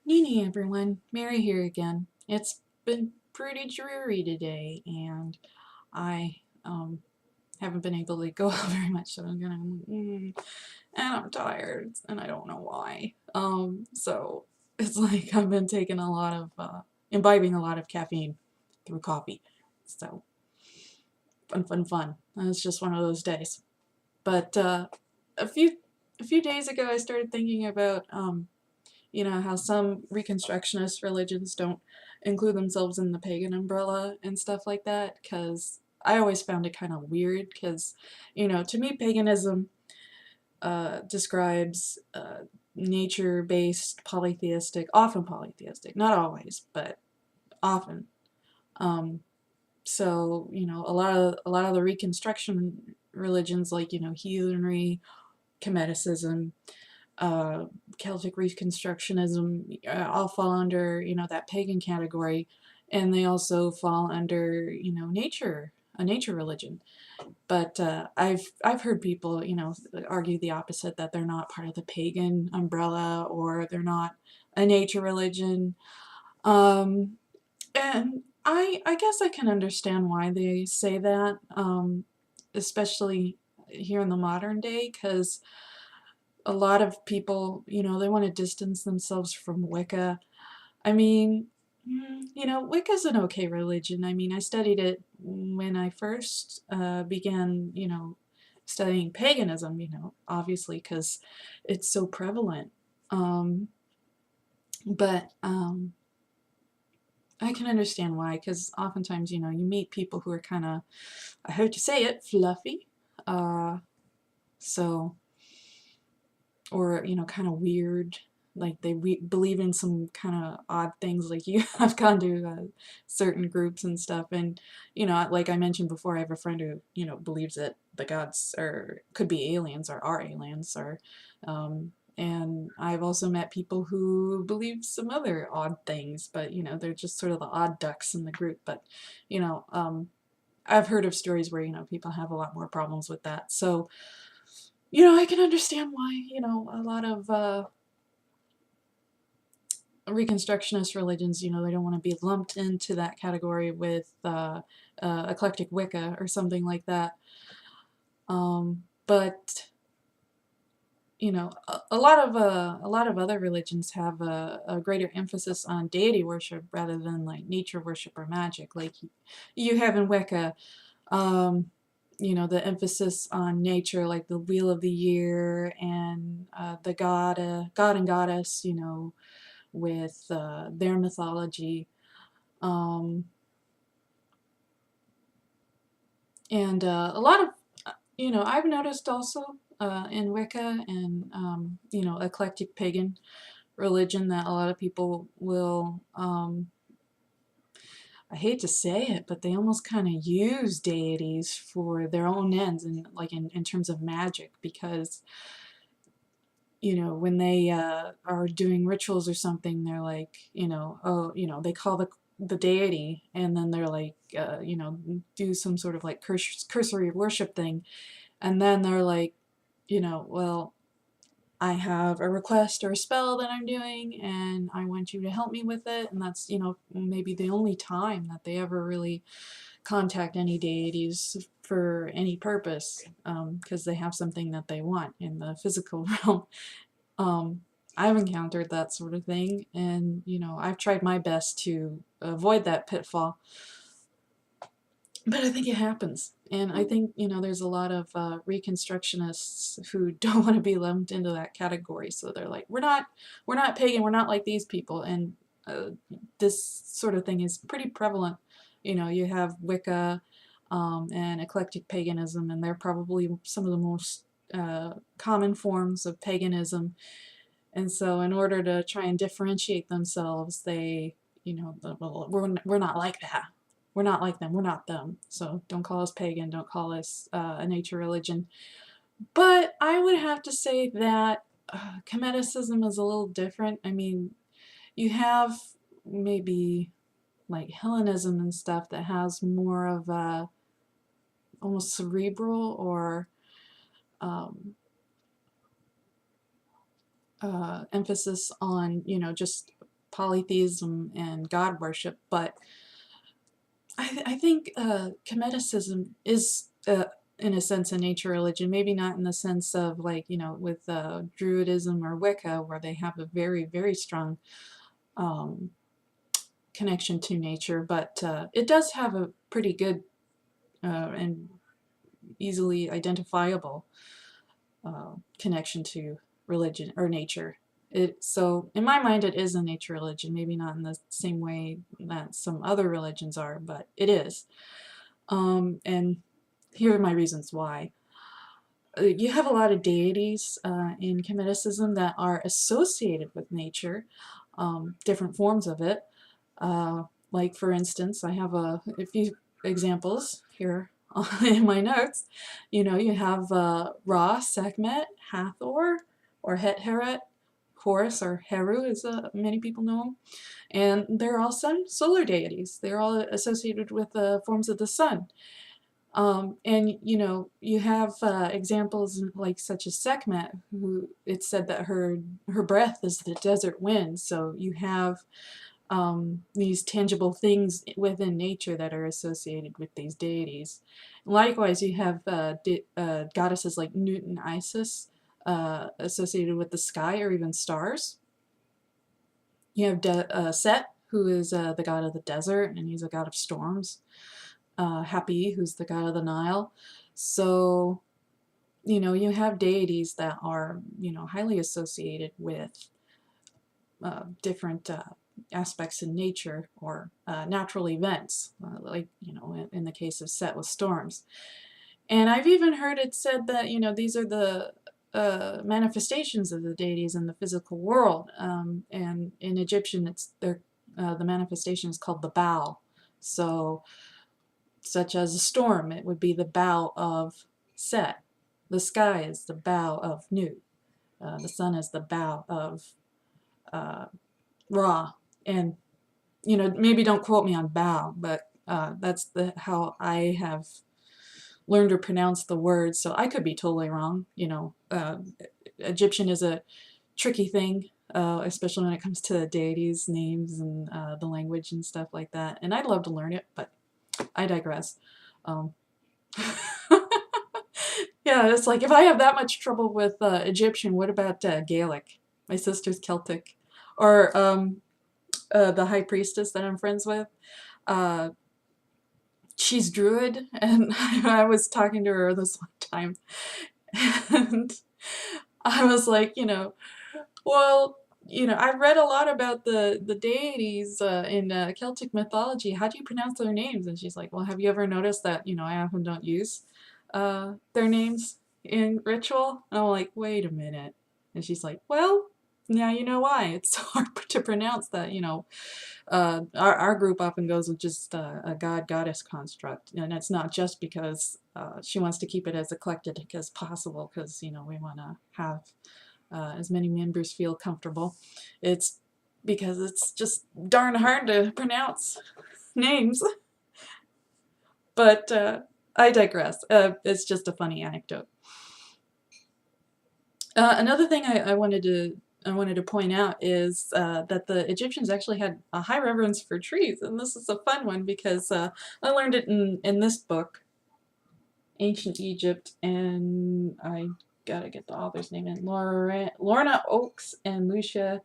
Nini everyone, Mary here again. It's been pretty dreary today and I haven't been able to go out very much, so I'm gonna and I'm tired and I don't know why. So it's like I've been taking a lot of imbibing a lot of caffeine through coffee. So fun. And it's just one of those days. But a few days ago I started thinking about how some reconstructionist religions don't include themselves in the pagan umbrella and stuff like that, because I always found it kind of weird because, to me, paganism describes nature-based, often polytheistic, not always, but often. Um, so, a lot of the reconstruction religions, like, heathenry, Kemeticism, uh, Celtic reconstructionism, all fall under, that pagan category, and they also fall under, a nature religion. But I've heard people, argue the opposite, that they're not part of the pagan umbrella or they're not a nature religion. Um, and I guess I can understand why they say that, especially here in the modern day, because a lot of people, they want to distance themselves from Wicca. I mean, Wicca's an okay religion. I mean, I studied it when I first began, studying paganism, obviously, because it's so prevalent. Um, but I can understand why, because oftentimes, you meet people who are kind of, I hate to say it, fluffy. Uh, so or kind of weird, like they believe in some kind of odd things, like you I've gone to certain groups and stuff, and like I mentioned before, I have a friend who believes that the gods could be aliens or are aliens, or and I've also met people who believe some other odd things, but they're just sort of the odd ducks in the group. But you know I've heard of stories where people have a lot more problems with that. So I can understand why, a lot of Reconstructionist religions, they don't want to be lumped into that category with eclectic Wicca or something like that. But a lot of other religions have a greater emphasis on deity worship rather than like nature worship or magic, like you have in Wicca. Um, the emphasis on nature, like the wheel of the year and the god and goddess, with their mythology. Um, and a lot of, I've noticed also in Wicca and, eclectic pagan religion, that a lot of people will, I hate to say it, but they almost kind of use deities for their own ends, and like in terms of magic, because when they are doing rituals or something, they're like, oh, they call the deity, and then they're like, do some sort of like cursory worship thing, and then they're like, well, I have a request or a spell that I'm doing, and I want you to help me with it, and that's, maybe the only time that they ever really contact any deities for any purpose, because they have something that they want in the physical realm. Um, I've encountered that sort of thing, and I've tried my best to avoid that pitfall, but I think it happens. And I think there's a lot of reconstructionists who don't want to be lumped into that category, so they're like, we're not pagan, we're not like these people. And this sort of thing is pretty prevalent. You have Wicca and eclectic paganism, and they're probably some of the most common forms of paganism. And so in order to try and differentiate themselves, they, well, we're not like that. We're not like them. We're not them. So don't call us pagan. Don't call us a nature religion. But I would have to say that Kemeticism is a little different. I mean, you have maybe like Hellenism and stuff that has more of a almost cerebral or emphasis on, just polytheism and God worship, but I think Kemeticism is, in a sense, a nature religion. Maybe not in the sense of, like, with Druidism or Wicca, where they have a very, very strong um, connection to nature, but it does have a pretty good and easily identifiable connection to religion or nature. So in my mind, it is a nature religion. Maybe not in the same way that some other religions are, but it is. And here are my reasons why. You have a lot of deities in Kemeticism that are associated with nature, different forms of it. Like, for instance, I have a few examples here in my notes. You have Ra, Sekhmet, Hathor, or Het-Heret, Horus, or Heru, as many people know him. And they're all solar deities. They're all associated with forms of the sun. And you have examples like such as Sekhmet, who it's said that her breath is the desert wind. So you have these tangible things within nature that are associated with these deities. Likewise, you have goddesses like Nut and Isis associated with the sky or even stars. You have Set, who is the god of the desert, and he's a god of storms. Hapi, who's the god of the Nile. So, you have deities that are, highly associated with different aspects in nature or natural events, like, in the case of Set with storms. And I've even heard it said that, these are the manifestations of the deities in the physical world. And in Egyptian, the manifestation is called the bow. So, such as a storm, it would be the bow of Set. The sky is the bow of Nut. The sun is the bow of Ra. And, maybe don't quote me on bow, but that's how I have learned to pronounce the word, so I could be totally wrong. Egyptian is a tricky thing, especially when it comes to deities, names, and the language and stuff like that. And I'd love to learn it, but I digress. Um, yeah, it's like, if I have that much trouble with Egyptian, what about Gaelic? My sister's Celtic. Or the high priestess that I'm friends with. Uh, she's Druid, and I was talking to her this one time, and I was like, well, I've read a lot about the deities in Celtic mythology. How do you pronounce their names? And she's like, well, have you ever noticed that, I often don't use their names in ritual? And I'm like, wait a minute. And she's like, well, now you know why. It's so hard to pronounce that, our group often goes with just a god-goddess construct. And it's not just because she wants to keep it as eclectic as possible, because, we want to have as many members feel comfortable. It's because it's just darn hard to pronounce names. But I digress. It's just a funny anecdote. Another thing I wanted to point out is that the Egyptians actually had a high reverence for trees, and this is a fun one because I learned it in this book, Ancient Egypt, and I gotta get the author's name in, Lorna Oakes and Lucia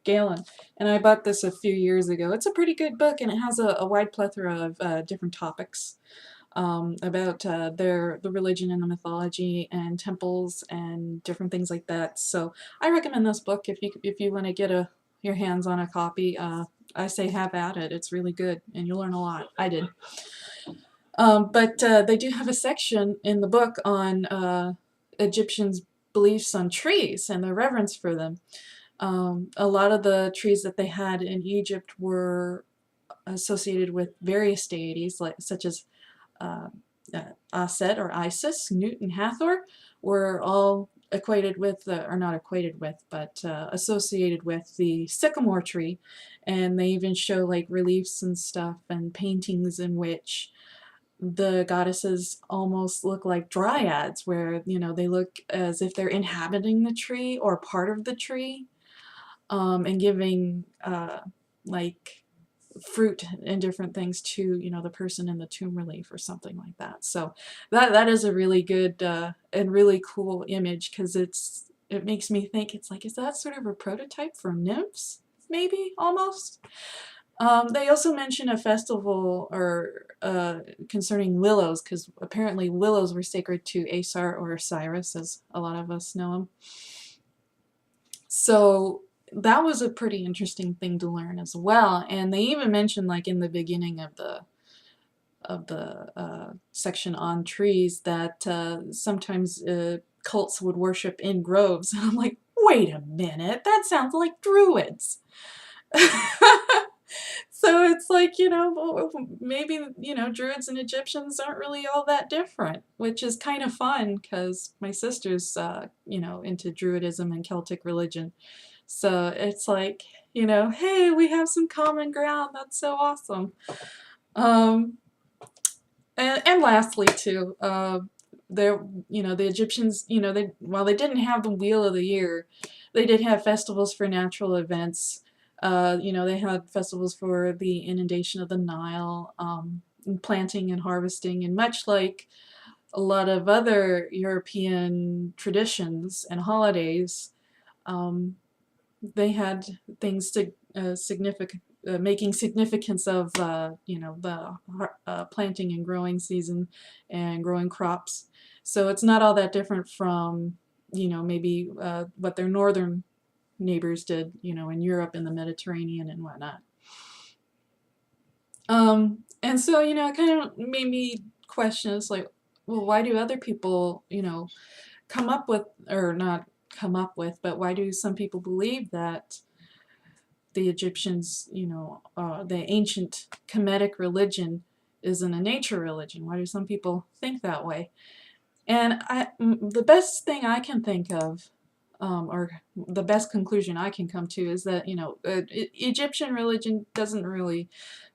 Galen. And I bought this a few years ago. It's a pretty good book, and it has a wide plethora of different topics about the religion and the mythology and temples and different things like that. So I recommend this book if you want to get your hands on a copy. I say have at it. It's really good, and you'll learn a lot. I did. But they do have a section in the book on Egyptians' beliefs on trees and their reverence for them. A lot of the trees that they had in Egypt were associated with various deities, such as Aset or Isis, Nut, and Hathor, were all equated with, or not equated with, but associated with the sycamore tree. And they even show like reliefs and stuff and paintings in which the goddesses almost look like dryads, where they look as if they're inhabiting the tree or part of the tree. and giving like fruit and different things to, you know, the person in the tomb relief or something like that. So that is a really good and really cool image, because it makes me think, it's like, is that sort of a prototype for nymphs? Maybe, almost. They also mention a festival or concerning willows, because apparently willows were sacred to Asar or Osiris, as a lot of us know him. So that was a pretty interesting thing to learn as well. And they even mentioned, like in the beginning of the section on trees, that sometimes cults would worship in groves. And I'm like, wait a minute, that sounds like druids. So it's like, you know, maybe, you know, druids and Egyptians aren't really all that different, which is kind of fun, because my sister's, you know, into druidism and Celtic religion. So it's like, you know, hey, we have some common ground. That's so awesome. Um, and lastly, too, there, you know, the Egyptians, you know, while they didn't have the Wheel of the Year, they did have festivals for natural events. You know, they had festivals for the inundation of the Nile, and planting and harvesting, and much like a lot of other European traditions and holidays, um, they had things to making significance of, you know, the planting and growing season and growing crops. So it's not all that different from, you know, maybe what their northern neighbors did, you know, in Europe and the Mediterranean and whatnot. And so, you know, it kind of made me question, it's like, well, why do other people, you know, come up with, or not come up with, but why do some people believe that the Egyptians, you know, the ancient Kemetic religion isn't a nature religion? Why do some people think that way? And the best thing I can think of, or the best conclusion I can come to, is that, you know, Egyptian religion doesn't really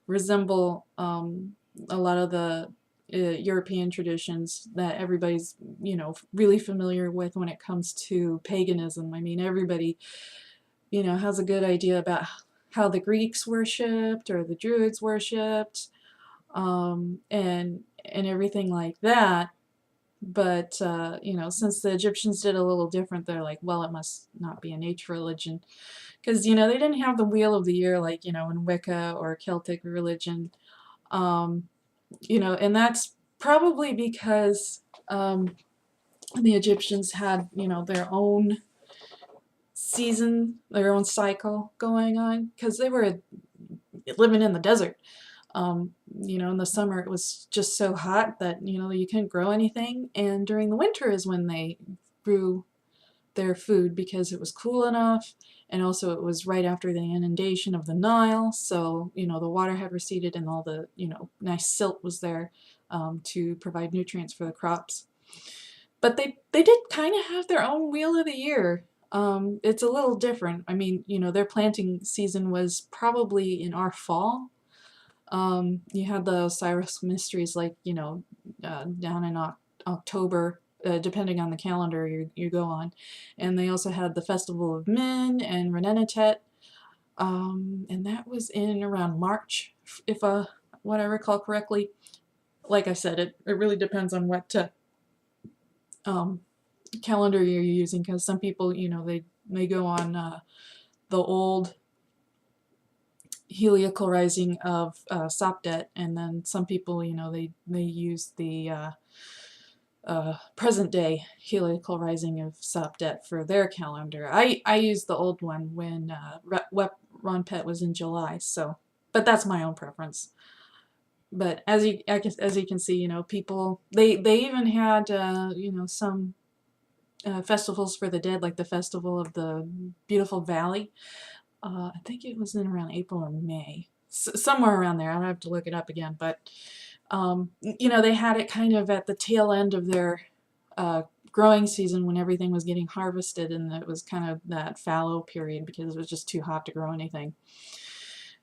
resemble a lot of the European traditions that everybody's, you know, really familiar with when it comes to paganism. I mean, everybody, you know, has a good idea about how the Greeks worshipped or the Druids worshipped, and everything like that. But you know, since the Egyptians did a little different, they're like, well, it must not be a nature religion, because, you know, they didn't have the Wheel of the Year like, you know, in Wicca or Celtic religion. Um, you know, and that's probably because the Egyptians had, you know, their own season, their own cycle going on, because they were living in the desert. You know, in the summer it was just so hot that, you know, you couldn't grow anything, and during the winter is when they grew their food, because it was cool enough, and also it was right after the inundation of the Nile, so, you know, the water had receded and all the, you know, nice silt was there to provide nutrients for the crops. But they did kind of have their own Wheel of the Year. It's a little different. I mean, you know, their planting season was probably in our fall. You had the Osiris mysteries, like, you know, down in October, depending on the calendar you go on. And they also had the Festival of Men and Renenetet, and that was in around March, if what I recall correctly. Like I said, it really depends on what um, calendar you're using, because some people, you know, they go on the old heliacal rising of Sopdet, and then some people, you know, they use the present day heliacal rising of Sopdet for their calendar. I use the old one when Ronpet was in July, so, but that's my own preference. But as you can see, you know, people, they even had you know, some festivals for the dead, like the Festival of the Beautiful Valley. I think it was in around April or May, somewhere around there. I'll have to look it up again. But you know, they had it kind of at the tail end of their growing season, when everything was getting harvested, and it was kind of that fallow period because it was just too hot to grow anything.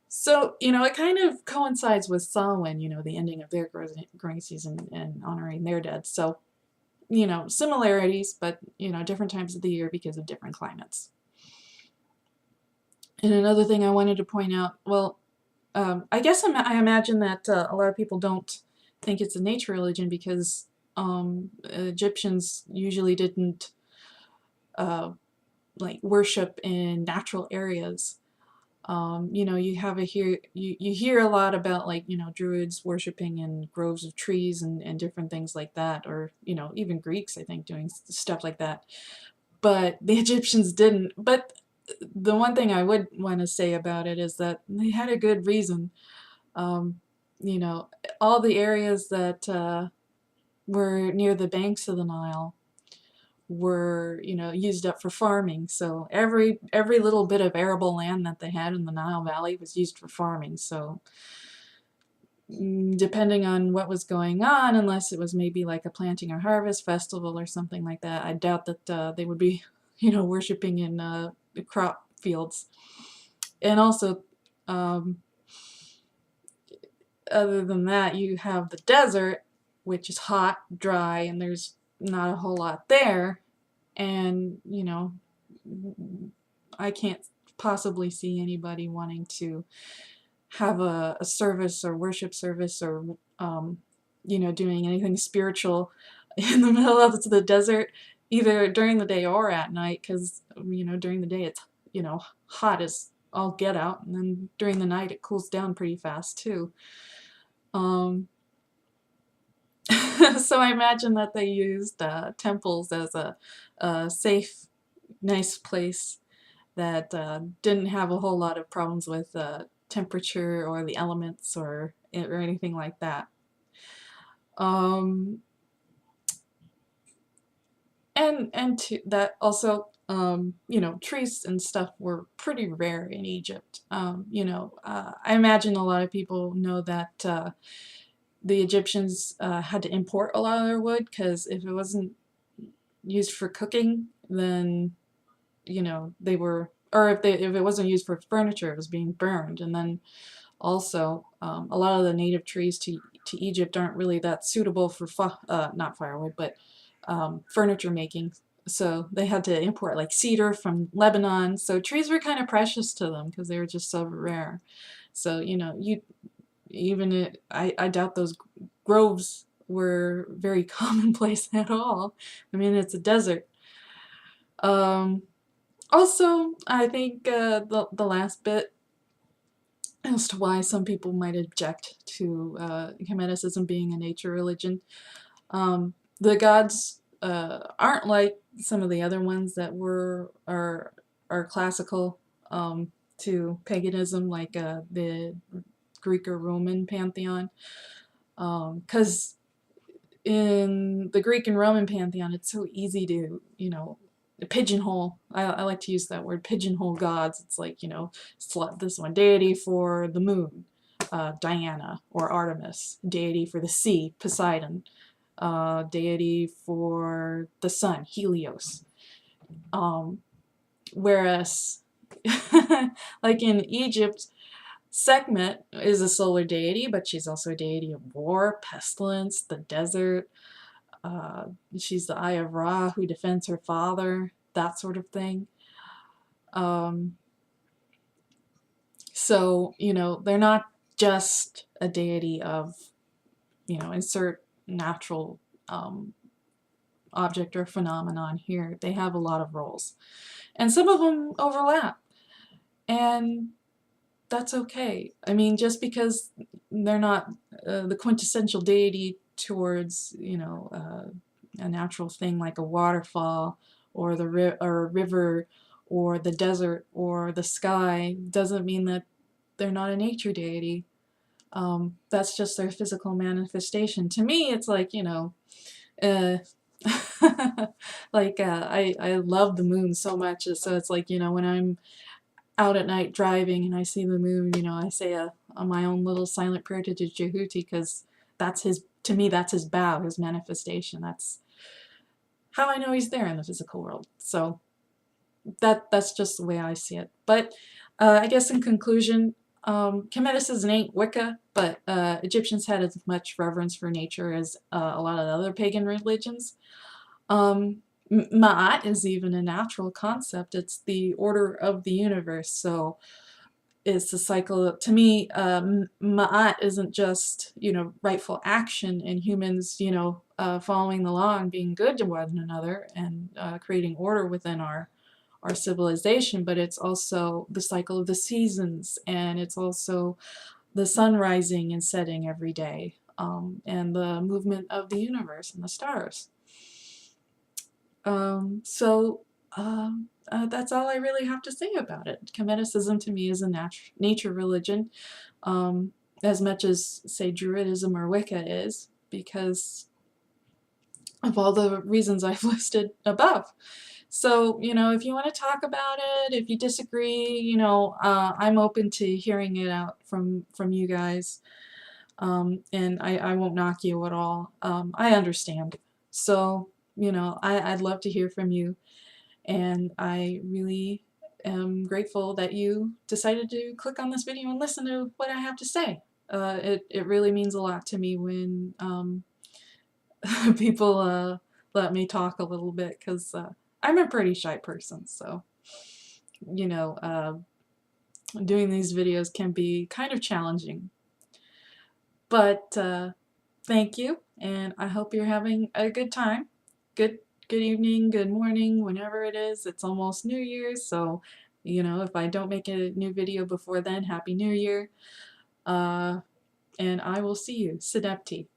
So, you know, it kind of coincides with Samhain, you know, the ending of their growing season and honoring their dead. So, you know, similarities, but, you know, different times of the year because of different climates. And another thing I wanted to point out, well, I guess I imagine that a lot of people don't think it's a nature religion because Egyptians usually didn't uh, like worship in natural areas. You have you hear a lot about like druids worshiping in groves of trees and different things like that, or even Greeks I think doing stuff like that. But the Egyptians didn't. But the one thing I would want to say about it is that they had a good reason. Um, you know, all the areas that were near the banks of the Nile were, used up for farming. So every little bit of arable land that they had in the Nile Valley was used for farming. So depending on what was going on, unless it was maybe like a planting or harvest festival or something like that, I doubt that they would be, worshiping in the crop fields. And also, um, other than that, you have the desert, which is hot, dry, and there's not a whole lot there. And, I can't possibly see anybody wanting to have a service or worship service or, doing anything spiritual in the middle of the desert, either during the day or at night, because, during the day it's, hot as all get out, and then during the night it cools down pretty fast too. Um, so I imagine that they used temples as a safe, nice place that didn't have a whole lot of problems with temperature or the elements or anything like that. Um, and to that also, trees and stuff were pretty rare in Egypt. I imagine a lot of people know that the Egyptians had to import a lot of their wood because if it wasn't used for cooking, then they were, or if it wasn't used for furniture, it was being burned. And then also, a lot of the native trees to Egypt aren't really that suitable for not firewood, but furniture making. So they had to import like cedar from Lebanon. So trees were kind of precious to them because they were just so rare. So you even I doubt those groves were very commonplace at all. I mean, it's a desert. Um, Also, I think the last bit as to why some people might object to Kemeticism being a nature religion. The gods aren't like some of the other ones that are classical to paganism, like the Greek or Roman pantheon. Because in the Greek and Roman pantheon, it's so easy to, pigeonhole. I like to use that word, pigeonhole gods. It's like, select this one deity for the moon, Diana or Artemis, deity for the sea, Poseidon, deity for the sun, Helios. Whereas, like in Egypt, Sekhmet is a solar deity, but she's also a deity of war, pestilence, the desert. She's the Eye of Ra who defends her father, that sort of thing. Um, so, they're not just a deity of, insert natural object or phenomenon here. They have a lot of roles. And some of them overlap. And that's okay. I mean, just because they're not the quintessential deity towards, a natural thing like a waterfall or or a river or the desert or the sky, doesn't mean that they're not a nature deity. That's just their physical manifestation. To me, it's like, uh, like I love the moon so much, so it's like, when I'm out at night driving and I see the moon, I say my own little silent prayer to Jehuti because to me, that's his bow, his manifestation. That's how I know he's there in the physical world. So that's just the way I see it. But I guess in conclusion, Kemeticism ain't Wicca, but Egyptians had as much reverence for nature as a lot of the other pagan religions. Um, Ma'at is even a natural concept. It's the order of the universe. So it's the cycle. To me, ma'at isn't just, rightful action and humans, following the law and being good to one another and creating order within our civilization, but it's also the cycle of the seasons, and it's also the sun rising and setting every day, and the movement of the universe and the stars. So that's all I really have to say about it. Kemeticism to me is a nature religion, as much as, say, Druidism or Wicca is, because of all the reasons I've listed above. So, if you want to talk about it, if you disagree, I'm open to hearing it out from you guys, and I won't knock you at all. I understand. So, I'd love to hear from you, and I really am grateful that you decided to click on this video and listen to what I have to say. It really means a lot to me when people let me talk a little bit, because I'm a pretty shy person, so you know, uh, doing these videos can be kind of challenging. But thank you, and I hope you're having a good time. Good good evening, good morning, whenever it is. It's almost New Year's, so if I don't make a new video before then, Happy New Year. And I will see you. Sidepti.